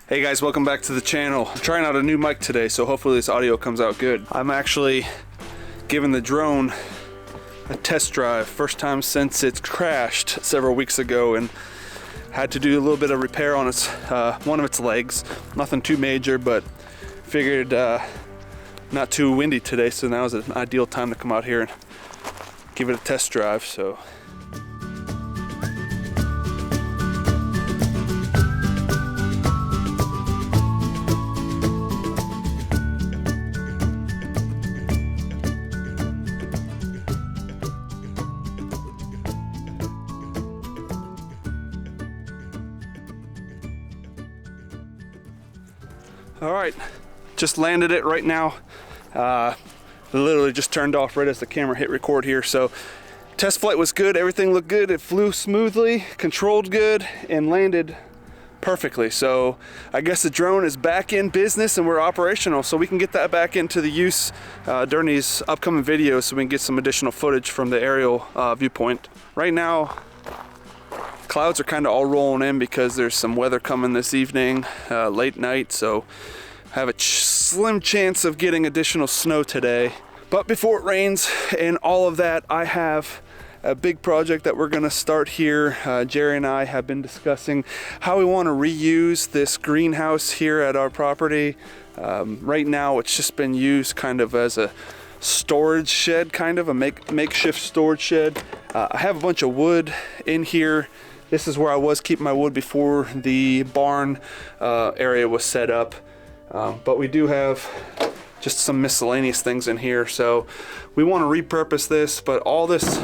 Hey guys, welcome back to the channel. I'm trying out a new mic today, so hopefully this audio comes out good. I'm actually giving the drone a test drive. First time since it crashed several weeks ago and had to do a little bit of repair on its one of its legs. Nothing too major, but figured not too windy today, so now is an ideal time to come out here and give it a test drive. So all right, just landed it right now. Literally just turned off right as the camera hit record here. So test flight was good, everything looked good. It flew smoothly, controlled good, and landed perfectly. So I guess the drone is back in business and we're operational, so we can get that back into the use during these upcoming videos, so we can get some additional footage from the aerial viewpoint. Right now, clouds are kind of all rolling in because there's some weather coming this evening, late night, so I have a slim chance of getting additional snow today. But before it rains and all of that, I have a big project that we're gonna start here. Jerry and I have been discussing how we want to reuse this greenhouse here at our property. Right now it's just been used kind of as a storage shed, kind of a makeshift storage shed. I have a bunch of wood in here. This is where I was keeping my wood before the barn area was set up. But we do have just some miscellaneous things in here. So we want to repurpose this, but all this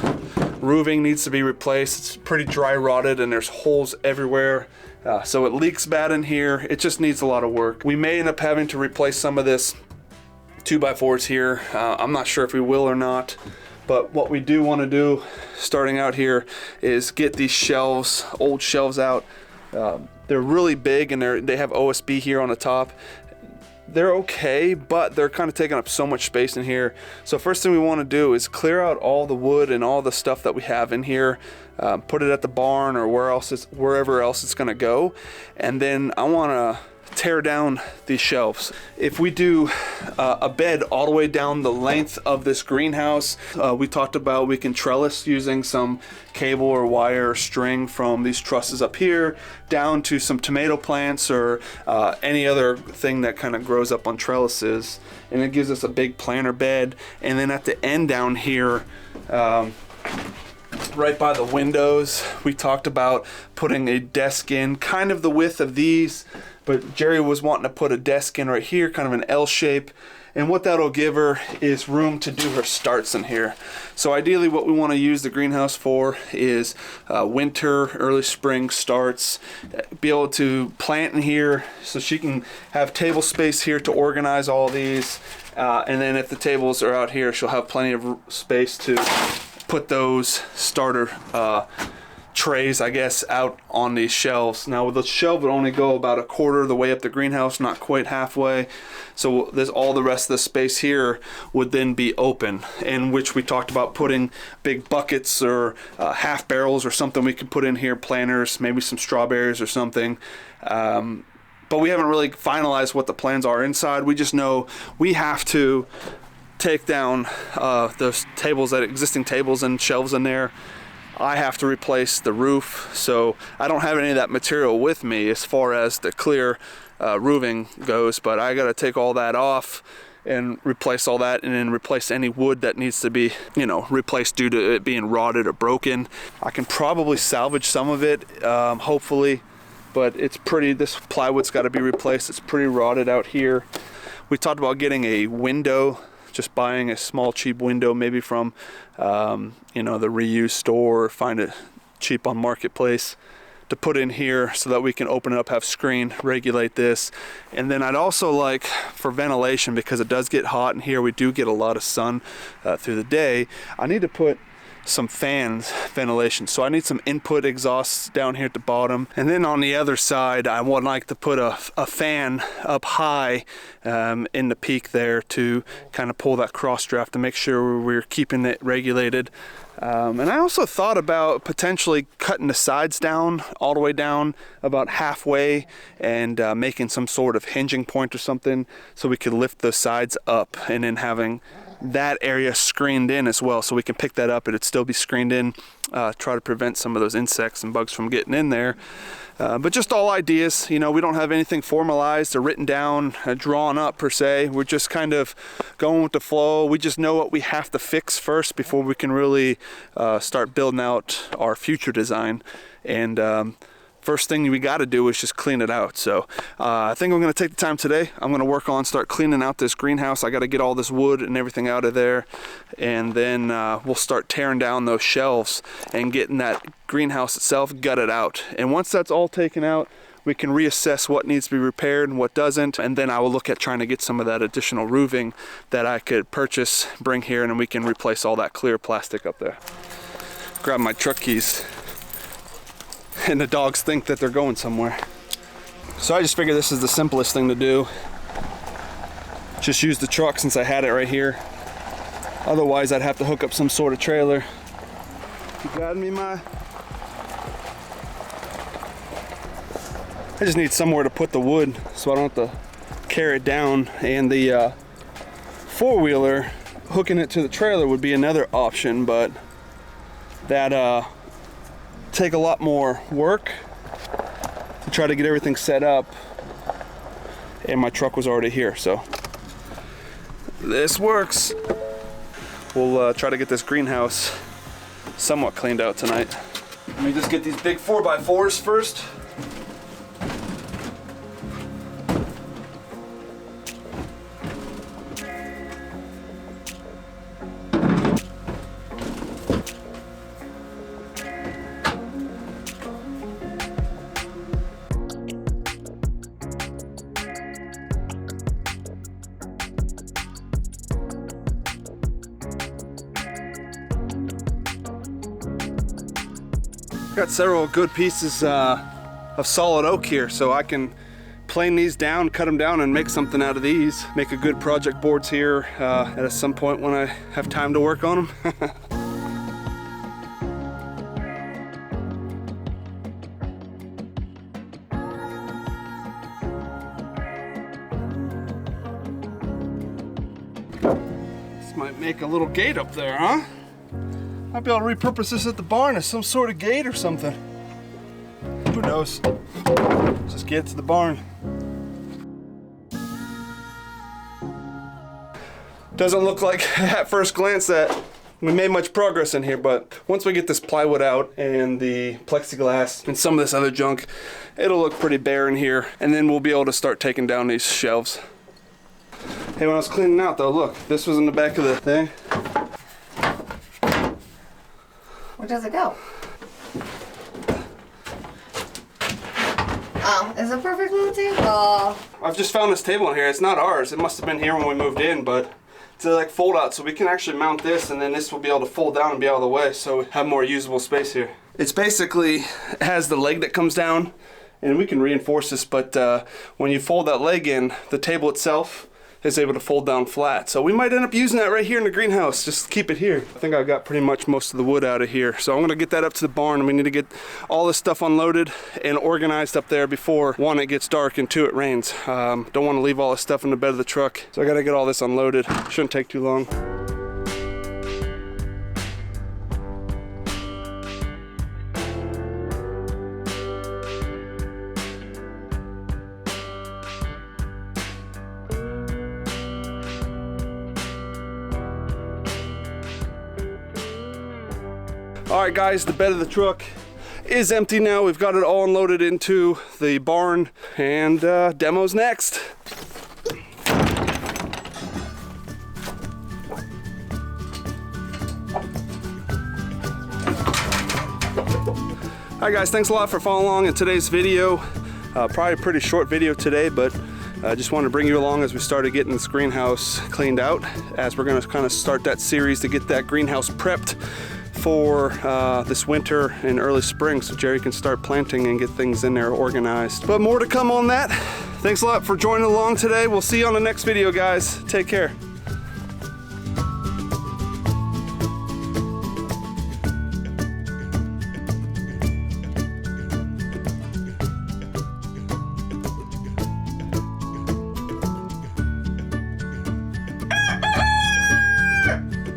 roofing needs to be replaced. It's pretty dry rotted and there's holes everywhere. So it leaks bad in here. It just needs a lot of work. We may end up having to replace some of this 2x4s here. I'm not sure if we will or not. But what we do want to do starting out here is get these shelves, old shelves out. They're really big and they have OSB here on the top. They're okay, but they're kind of taking up so much space in here. So first thing we want to do is clear out all the wood and all the stuff that we have in here, put it at the barn or wherever else it's going to go. And then I want to tear down these shelves. If we do a bed all the way down the length of this greenhouse, we talked about we can trellis using some cable or wire or string from these trusses up here down to some tomato plants or any other thing that kind of grows up on trellises, and it gives us a big planter bed. And then at the end down here, right by the windows, we talked about putting a desk in kind of the width of these, but Jerry was wanting to put a desk in right here, kind of an L shape, and what that'll give her is room to do her starts in here. So ideally what we want to use the greenhouse for is winter, early spring starts, be able to plant in here so she can have table space here to organize all these, and then if the tables are out here, she'll have plenty of space to put those starter trays, I guess, out on these shelves. Now the shelf would only go about a quarter of the way up the greenhouse, not quite halfway. So there's all the rest of the space here would then be open, in which we talked about putting big buckets or half barrels or something we could put in here, planters, maybe some strawberries or something. But we haven't really finalized what the plans are inside. We just know we have to take down those tables, that existing tables and shelves in there. I have to replace the roof, so I don't have any of that material with me as far as the clear roofing goes, but I got to take all that off and replace all that, and then replace any wood that needs to be, replaced due to it being rotted or broken. I can probably salvage some of it, hopefully, but this plywood's got to be replaced. It's pretty rotted out here. We talked about getting a window, just buying a small cheap window, maybe from the reuse store, or find it cheap on Marketplace, to put in here so that we can open it up, have screen, regulate this. And then I'd also like, for ventilation, because it does get hot in here, we do get a lot of sun through the day, I need to put some fans, ventilation. So I need some input exhausts down here at the bottom. And then on the other side, I would like to put a fan up high in the peak there to kind of pull that cross draft to make sure we're keeping it regulated. And I also thought about potentially cutting the sides down all the way down about halfway and making some sort of hinging point or something so we could lift those sides up, and then having that area screened in as well, so we can pick that up and it'd still be screened in, try to prevent some of those insects and bugs from getting in there. But just all ideas, you know, we don't have anything formalized or written down, drawn up per se. We're just kind of going with the flow. We just know what we have to fix first before we can really start building out our future design. And first thing we got to do is just clean it out. So I think I'm going to take the time today. I'm going to work on start cleaning out this greenhouse. I got to get all this wood and everything out of there, and then we'll start tearing down those shelves and getting that greenhouse itself gutted out. And once that's all taken out, we can reassess what needs to be repaired and what doesn't, and then I will look at trying to get some of that additional roofing that I could purchase, bring here, and then we can replace all that clear plastic up there. Grab my truck keys. And the dogs think that they're going somewhere. So I just figured this is the simplest thing to do. Just use the truck since I had it right here. Otherwise I'd have to hook up some sort of trailer. You got me, I just need somewhere to put the wood so I don't have to carry it down. And the four-wheeler, hooking it to the trailer would be another option, but that take a lot more work to try to get everything set up, and my truck was already here, so this works. We'll try to get this greenhouse somewhat cleaned out tonight. Let me just get these big 4x4s first. Got several good pieces of solid oak here, so I can plane these down, cut them down, and make something out of these. Make a good project boards here at some point when I have time to work on them. This might make a little gate up there, huh? Might be able to repurpose this at the barn as some sort of gate or something. Who knows? Just get to the barn. Doesn't look like at first glance that we made much progress in here, but once we get this plywood out and the plexiglass and some of this other junk, it'll look pretty bare in here, and then we'll be able to start taking down these shelves. Hey, when I was cleaning out though, look, this was in the back of the thing. Where does it go? Oh, is it perfect on the table? I've just found this table in here. It's not ours. It must have been here when we moved in, but it's like fold out, so we can actually mount this, and then this will be able to fold down and be out of the way, so we have more usable space here. It's basically has the leg that comes down, and we can reinforce this, but when you fold that leg in, the table itself is able to fold down flat. So we might end up using that right here in the greenhouse, just keep it here. I think I've got pretty much most of the wood out of here. So I'm gonna get that up to the barn, and we need to get all this stuff unloaded and organized up there before, one, it gets dark, and two, it rains. Don't wanna leave all this stuff in the bed of the truck. So I gotta get all this unloaded. Shouldn't take too long. All right guys, the bed of the truck is empty now. We've got it all unloaded into the barn, and demo's next. All right guys, thanks a lot for following along in today's video. Probably a pretty short video today, but I just wanted to bring you along as we started getting this greenhouse cleaned out, as we're gonna kind of start that series to get that greenhouse prepped for this winter and early spring so Jerry can start planting and get things in there organized. But more to come on that. Thanks a lot for joining along today. We'll see you on the next video, guys. Take care.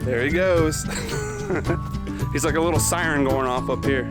There he goes. He's like a little siren going off up here.